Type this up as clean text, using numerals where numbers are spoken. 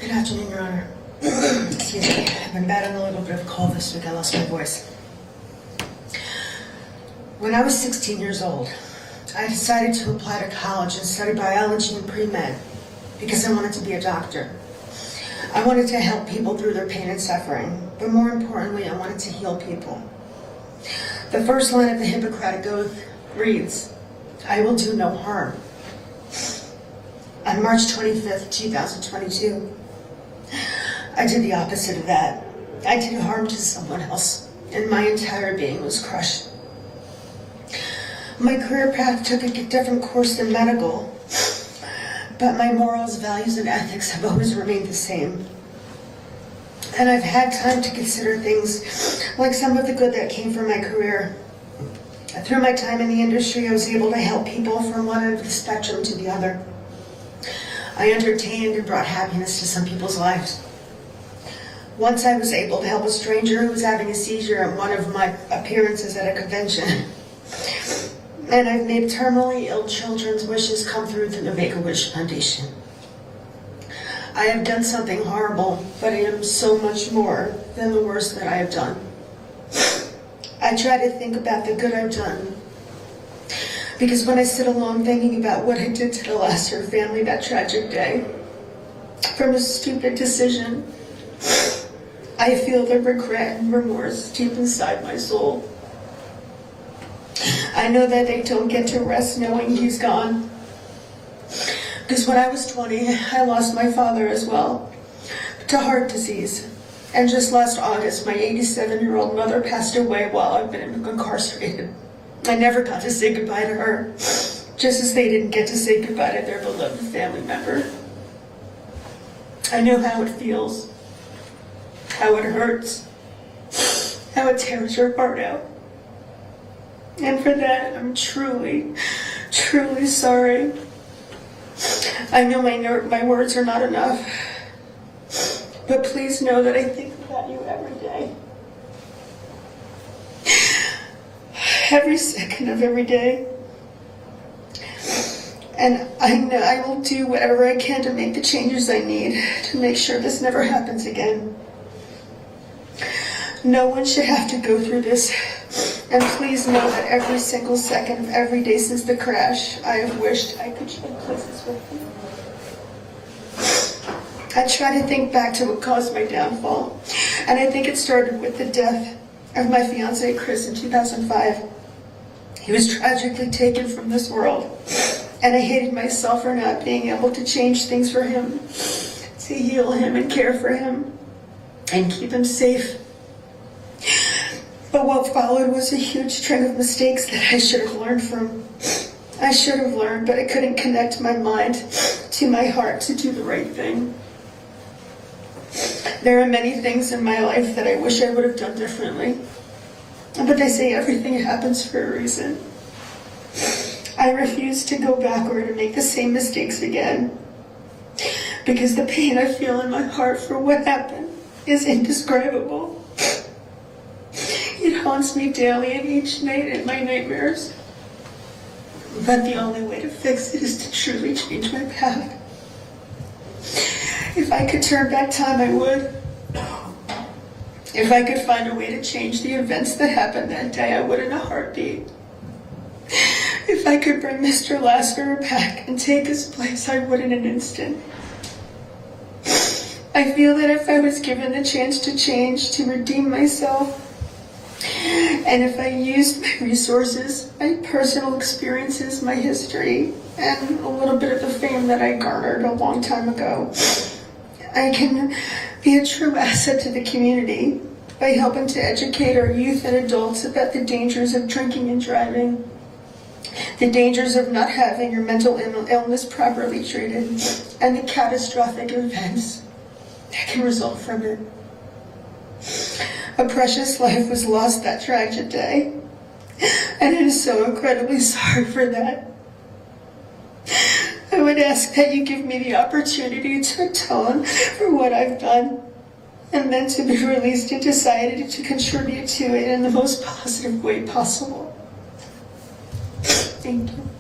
Good afternoon, Your Honor. Excuse me. I've been battling a little bit of a cold this week. I lost my voice. When I was 16 years old, I decided to apply to college and study biology and pre-med because I wanted to be a doctor. I wanted to help people through their pain and suffering, but more importantly, I wanted to heal people. The first line of the Hippocratic Oath reads, "I will do no harm." On March 25th, 2022, I did the opposite of that. I did harm to someone else, and my entire being was crushed. My career path took a different course than medical, but my morals, values, and ethics have always remained the same. And I've had time to consider things like some of the good that came from my career. Through my time in the industry, I was able to help people from one end of the spectrum to the other. I entertained and brought happiness to some people's lives. Once I was able to help a stranger who was having a seizure at one of my appearances at a convention. And I've made terminally ill children's wishes come through the Make-A-Wish Foundation. I have done something horrible, but I am so much more than the worst that I have done. I try to think about the good I've done, because when I sit alone thinking about what I did to the Lasser family that tragic day, from a stupid decision, I feel the regret and remorse deep inside my soul. I know that they don't get to rest knowing he's gone. Because when I was 20, I lost my father as well, to heart disease. And just last August, my 87-year-old mother passed away while I've been incarcerated. I never got to say goodbye to her, just as they didn't get to say goodbye to their beloved family member. I know how it feels, how it hurts, how it tears your heart out. And for that, I'm truly, truly sorry. I know my words are not enough, but please know that I think about you every day. Every second of every day. And I know I will do whatever I can to make the changes I need to make sure this never happens again. No one should have to go through this. And please know that every single second of every day since the crash, I have wished I could trade places with you. I try to think back to what caused my downfall, and I think it started with the death of my fiance, Chris, in 2005. He was tragically taken from this world, and I hated myself for not being able to change things for him, to heal him and care for him, and keep him safe. But what followed was a huge string of mistakes that I should have learned from. I should have learned, but I couldn't connect my mind to my heart to do the right thing. There are many things in my life that I wish I would have done differently. But they say everything happens for a reason. I refuse to go backward and make the same mistakes again. Because the pain I feel in my heart for what happened is indescribable. It haunts me daily and each night in my nightmares. But the only way to fix it is to truly change my path. If I could turn back time, I would. If I could find a way to change the events that happened that day, I would in a heartbeat. If I could bring Mr. Lasser back and take his place, I would in an instant. I feel that if I was given the chance to change, to redeem myself, and if I used my resources, my personal experiences, my history, and a little bit of the fame that I garnered a long time ago, I can be a true asset to the community by helping to educate our youth and adults about the dangers of drinking and driving, the dangers of not having your mental illness properly treated, and the catastrophic events that can result from it. A precious life was lost that tragic day, and I am so incredibly sorry for that. I would ask that you give me the opportunity to atone for what I've done, and then to be released and decided to contribute to it in the most positive way possible. Thank you.